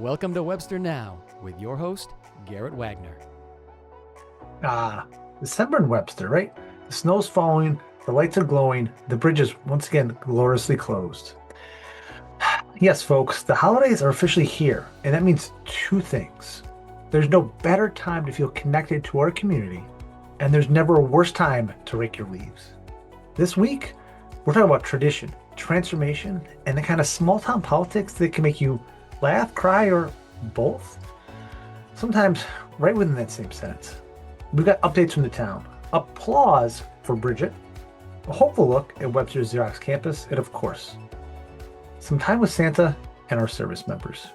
Welcome to Webster Now with your host, Garrett Wagner. December in Webster, right? The snow's falling, the lights are glowing, the bridge is once again gloriously closed. Yes, folks, the holidays are officially here, and that means two things. There's no better time to feel connected to our community, and there's never a worse time to rake your leaves. This week, we're talking about tradition, transformation, and the kind of small town politics that can make you laugh, cry, or both. Sometimes right within that same sentence. We've got updates from the town, applause for Bridget, a hopeful look at Webster's Xerox campus, and of course, some time with Santa and our service members.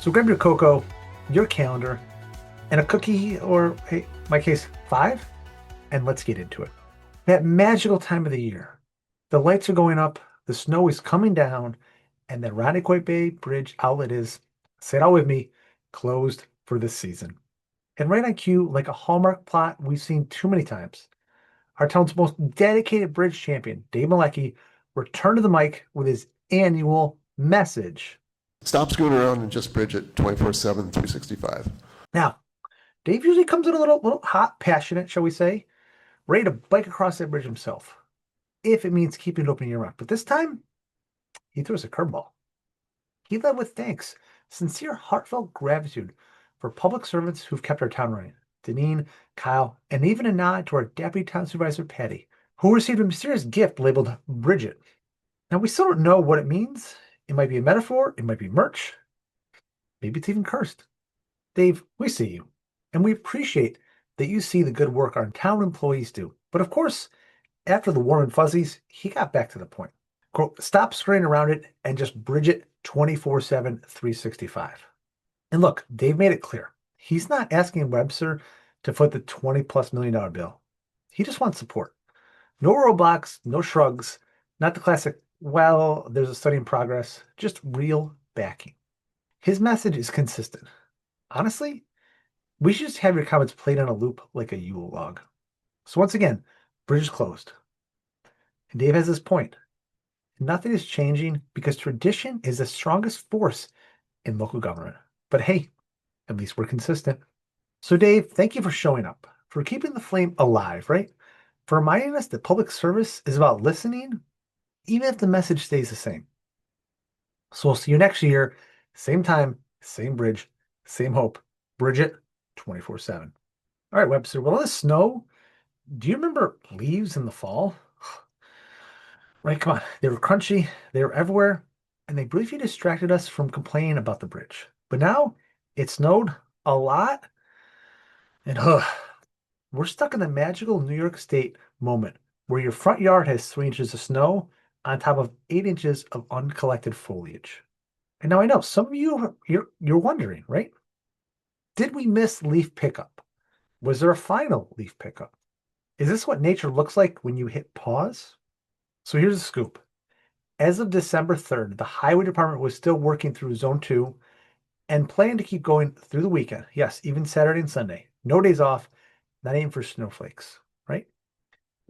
So grab your cocoa, your calendar, and a cookie, or hey, in my case, 5, and let's get into it. That magical time of the year. The lights are going up, the snow is coming down, and the Irondequoit Bay Bridge outlet is, say it all with me, closed for this season. And right on cue, like a Hallmark plot we've seen too many times, our town's most dedicated bridge champion, Dave Malecki, returned to the mic with his annual message. Stop screwing around and just bridge it 24/7, 365. Now, Dave usually comes in a little hot, passionate, shall we say, ready to bike across that bridge himself, if it means keeping it open year-round. But this time, he threw us a curveball. He led with thanks, sincere, heartfelt gratitude for public servants who've kept our town running. Deneen, Kyle, and even a nod to our Deputy Town Supervisor, Patty, who received a mysterious gift labeled Bridget. Now, we still don't know what it means. It might be a metaphor, it might be merch, maybe it's even cursed. Dave, we see you, and we appreciate that you see the good work our town employees do. But of course, after the warm and fuzzies, he got back to the point. Quote, stop scurrying around it and just bridge it 24/7, 365. And look, Dave made it clear. He's not asking Webster to foot the $20+ million bill. He just wants support. No roadblocks, no shrugs, not the classic, well, there's a study in progress, just real backing. His message is consistent. Honestly, we should just have your comments played on a loop like a Yule log. So once again, bridge is closed. And Dave has this point. Nothing is changing because tradition is the strongest force in local government. But hey, at least we're consistent. So Dave, thank you for showing up, for keeping the flame alive, right? For reminding us that public service is about listening, even if the message stays the same. So we'll see you next year, same time, same bridge, same hope. Bridget, 24/7. All right, Webster, with all this snow, do you remember leaves in the fall? Right, come on. They were crunchy, they were everywhere, and they briefly distracted us from complaining about the bridge. But now it snowed a lot, and we're stuck in the magical New York State moment where your front yard has 3 inches of snow on top of 8 inches of uncollected foliage. And now I know some of you, you're wondering, right? Did we miss leaf pickup? Was there a final leaf pickup? Is this what nature looks like when you hit pause? So here's the scoop. As of December 3rd, the highway department was still working through zone 2 and planned to keep going through the weekend. Yes, even Saturday and Sunday. No days off, not aiming for snowflakes, right?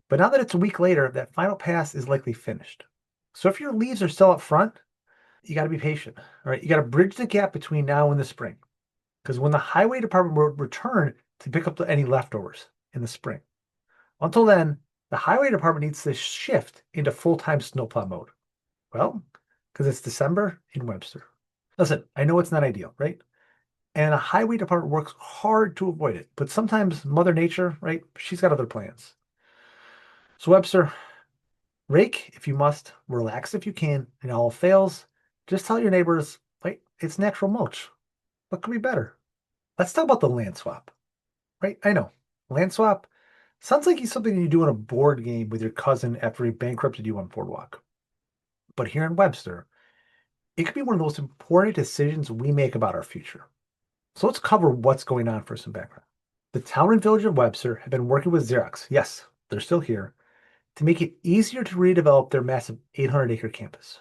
But now that it's a week later, that final pass is likely finished. So if your leaves are still up front, you got to be patient, all right? You got to bridge the gap between now and the spring. Because when the highway department will return to pick up any leftovers in the spring. Until then, the highway department needs to shift into full-time snowplow mode. Well, because it's December in Webster. Listen, I know it's not ideal, right? And the highway department works hard to avoid it. But sometimes Mother Nature, right? She's got other plans. So Webster, rake if you must, relax if you can, and all fails, just tell your neighbors, right? It's natural mulch. What could be better? Let's talk about the land swap, right? I know, land swap sounds like something you do in a board game with your cousin after he bankrupted you on Boardwalk. But here in Webster, it could be one of the most important decisions we make about our future. So let's cover what's going on for some background. The town and village of Webster have been working with Xerox, yes, they're still here, to make it easier to redevelop their massive 800-acre campus.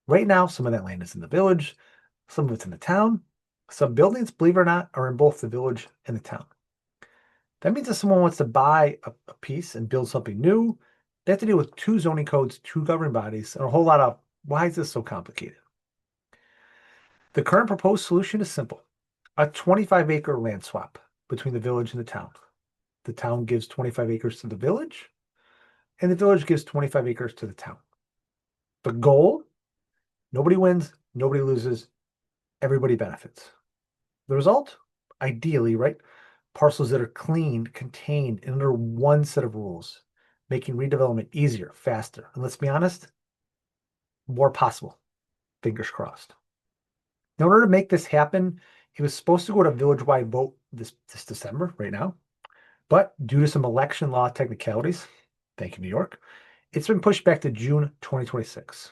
Right now, some of that land is in the village, some of it's in the town. Some buildings, believe it or not, are in both the village and the town. That means if someone wants to buy a piece and build something new, they have to deal with 2 zoning codes, 2 governing bodies, and a whole lot of, why is this so complicated? The current proposed solution is simple. A 25-acre land swap between the village and the town. The town gives 25 acres to the village, and the village gives 25 acres to the town. The goal, nobody wins, nobody loses, everybody benefits. The result, ideally, right? Parcels that are clean, contained, and under one set of rules, making redevelopment easier, faster, and let's be honest, more possible. Fingers crossed. In order to make this happen, it was supposed to go to village-wide vote this December, right now. But due to some election law technicalities, thank you, New York, it's been pushed back to June 2026.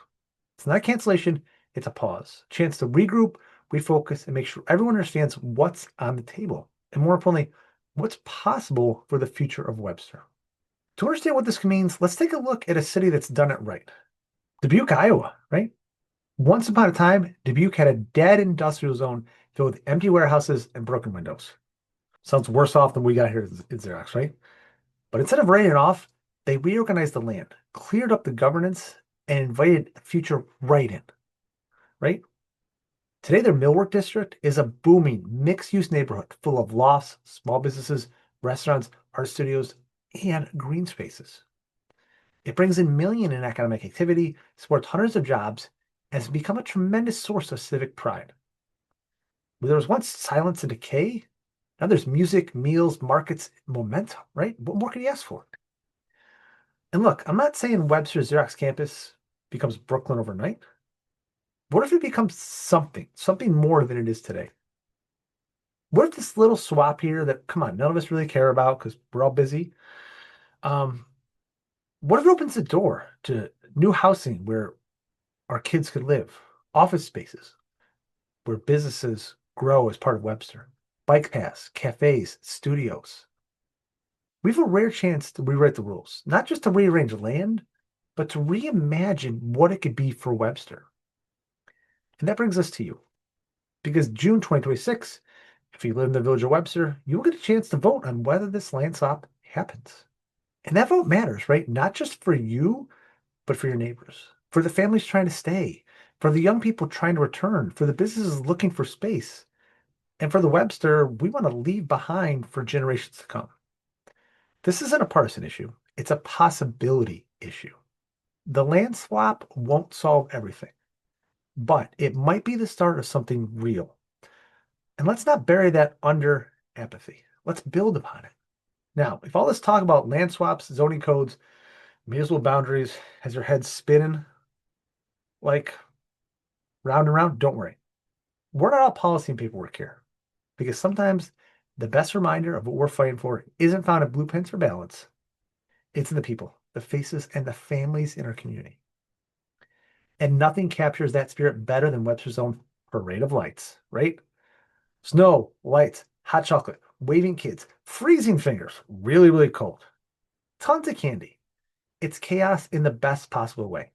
It's not a cancellation, it's a pause. A chance to regroup, refocus, and make sure everyone understands what's on the table. And more importantly, what's possible for the future of Webster. To understand what this means, let's take a look at a city that's done it right. Dubuque, Iowa, right? Once upon a time, Dubuque had a dead industrial zone filled with empty warehouses and broken windows. Sounds worse off than we got here at Xerox, right? But instead of writing it off, they reorganized the land, cleared up the governance, and invited the future right in, right? Today, their Millwork district is a booming mixed-use neighborhood full of lofts, small businesses, restaurants, art studios, and green spaces. It brings in millions in economic activity, supports hundreds of jobs, and has become a tremendous source of civic pride. Where there was once silence and decay, now there's music, meals, markets, momentum, right? What more can you ask for? And look, I'm not saying Webster's Xerox campus becomes Brooklyn overnight. What if it becomes something more than it is today? What if this little swap here that, come on, none of us really care about because we're all busy, what if it opens the door to new housing where our kids could live, office spaces where businesses grow as part of Webster, bike paths, cafes, studios? We have a rare chance to rewrite the rules, not just to rearrange land, but to reimagine what it could be for Webster. And that brings us to you. Because June 2026, if you live in the village of Webster, you'll get a chance to vote on whether this land swap happens. And that vote matters, right? Not just for you, but for your neighbors, for the families trying to stay, for the young people trying to return, for the businesses looking for space, and for the Webster we want to leave behind for generations to come. This isn't a partisan issue. It's a possibility issue. The land swap won't solve everything, but it might be the start of something real. And let's not bury that under apathy. Let's build upon it. Now, if all this talk about land swaps, zoning codes, municipal boundaries has your head spinning like round and round, don't worry. We're not all policy and paperwork here, because sometimes the best reminder of what we're fighting for isn't found in blueprints or ballots. It's in the people, the faces, and the families in our community. And nothing captures that spirit better than Webster's own parade of lights, right? Snow, lights, hot chocolate, waving kids, freezing fingers, really, really cold. Tons of candy. It's chaos in the best possible way.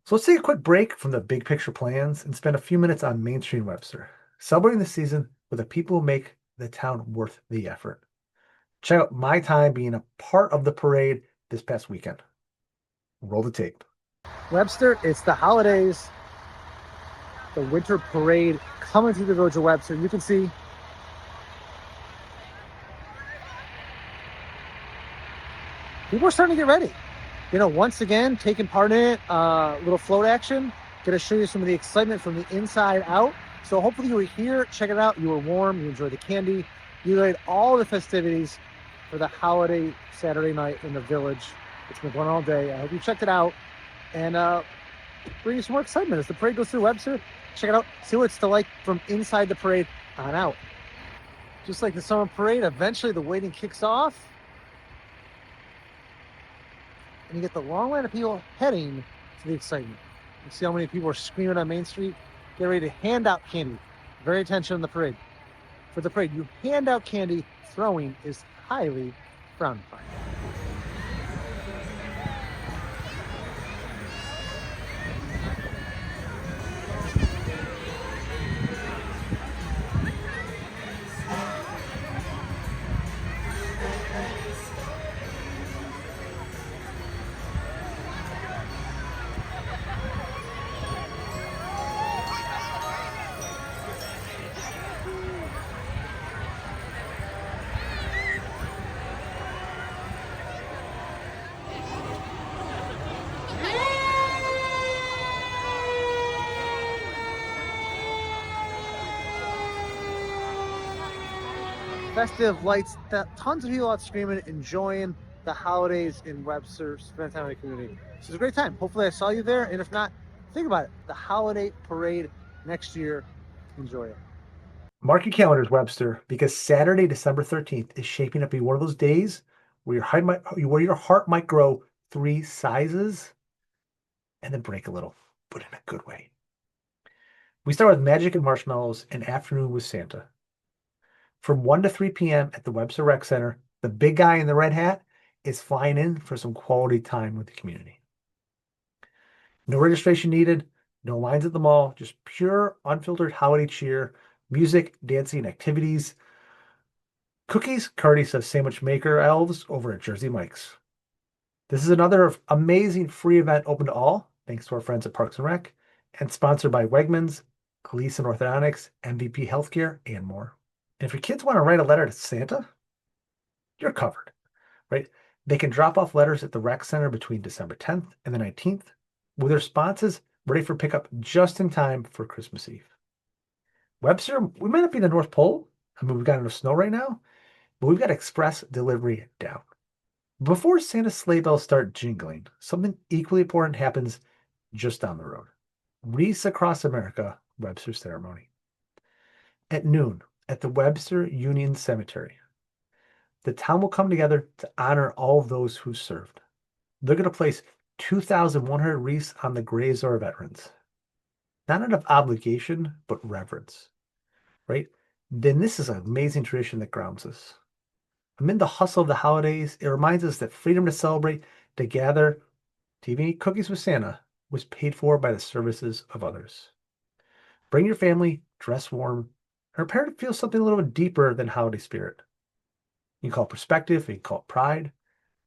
So let's take a quick break from the big picture plans and spend a few minutes on Main Street Webster, celebrating the season with the people who make the town worth the effort. Check out my time being a part of the parade this past weekend. Roll the tape. Webster, it's the holidays. The winter parade coming through the village of Webster. You can see people are starting to get ready. You know, once again, taking part in it, little float action. Going to show you some of the excitement from the inside out. So hopefully you were here, check it out. You were warm, you enjoyed the candy, you enjoyed all the festivities for the holiday Saturday night in the village. It's been going all day. I hope you checked it out and bring you some more excitement as the parade goes through Webster. Check it out, see what it's like from inside the parade on out. Just like the summer parade, eventually the waiting kicks off. And you get the long line of people heading to the excitement. You see how many people are screaming on Main Street? Get ready to hand out candy. Very attention on the parade. For the parade, you hand out candy. Throwing is highly frowned upon. festive lights, tons of people out screaming, enjoying the holidas in Webster, Town community. So it's a great time. Hopefully I saw you there, and if not, think about it. The holiday parade next year. Enjoy it. Mark your calendars, Webster, because Saturday, December 13th is shaping up to be one of those days where your heart might grow 3 sizes and then break a little, but in a good way. We start with magic and marshmallows and afternoon with Santa. From 1 to 3 p.m. at the Webster Rec Center, the big guy in the red hat is flying in for some quality time with the community. No registration needed, no lines at the mall, just pure, unfiltered holiday cheer, music, dancing, activities, cookies, courtesy of sandwich maker elves over at Jersey Mike's. This is another amazing free event open to all, thanks to our friends at Parks and Rec, and sponsored by Wegmans, Gleason Orthodontics, MVP Healthcare, and more. And if your kids want to write a letter to Santa, you're covered, right? They can drop off letters at the rec center between December 10th and the 19th with their responses ready for pickup just in time for Christmas Eve. Webster, we might not be in the North Pole. I mean, we've got enough snow right now, but we've got express delivery down. Before Santa's sleigh bells start jingling, something equally important happens just down the road. Wreaths across America, Webster ceremony. At noon, at the Webster Union Cemetery, the town will come together to honor all of those who served. They're going to place 2,100 wreaths on the graves of our veterans. Not out of obligation, but reverence, right? Then this is an amazing tradition that grounds us. Amid the hustle of the holidays, it reminds us that freedom to celebrate, to gather, to even eat cookies with Santa was paid for by the services of others. Bring your family, dress warm, and prepare to feel something a little bit deeper than holiday spirit. You can call it perspective, you can call it pride,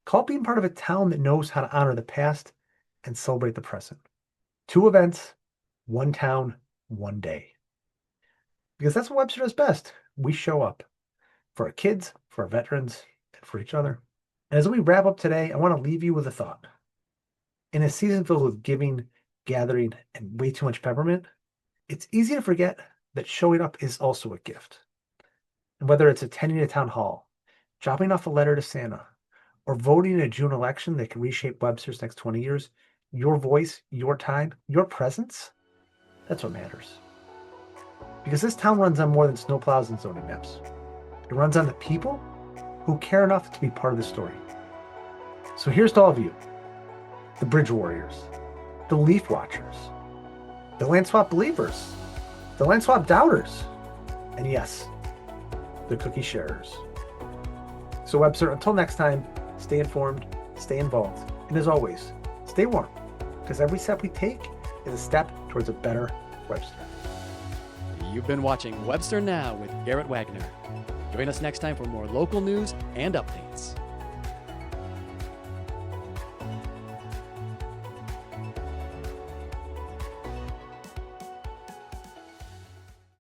call it being part of a town that knows how to honor the past and celebrate the present. 2 events, 1 town, 1 day. Because that's what Webster does best. We show up for our kids, for our veterans, and for each other. And as we wrap up today, I want to leave you with a thought. In a season filled with giving, gathering, and way too much peppermint, it's easy to forget that showing up is also a gift. And whether it's attending a town hall, dropping off a letter to Santa, or voting in a June election that can reshape Webster's next 20 years, your voice, your time, your presence, that's what matters. Because this town runs on more than snowplows and zoning maps. It runs on the people who care enough to be part of the story. So here's to all of you, the Bridge Warriors, the Leaf Watchers, the Land Swap Believers, the Land Swap Doubters, and yes, the Cookie Sharers. So Webster, until next time, stay informed, stay involved, and as always, stay warm, because every step we take is a step towards a better Webster. You've been watching Webster Now with Garrett Wagner. Join us next time for more local news and updates.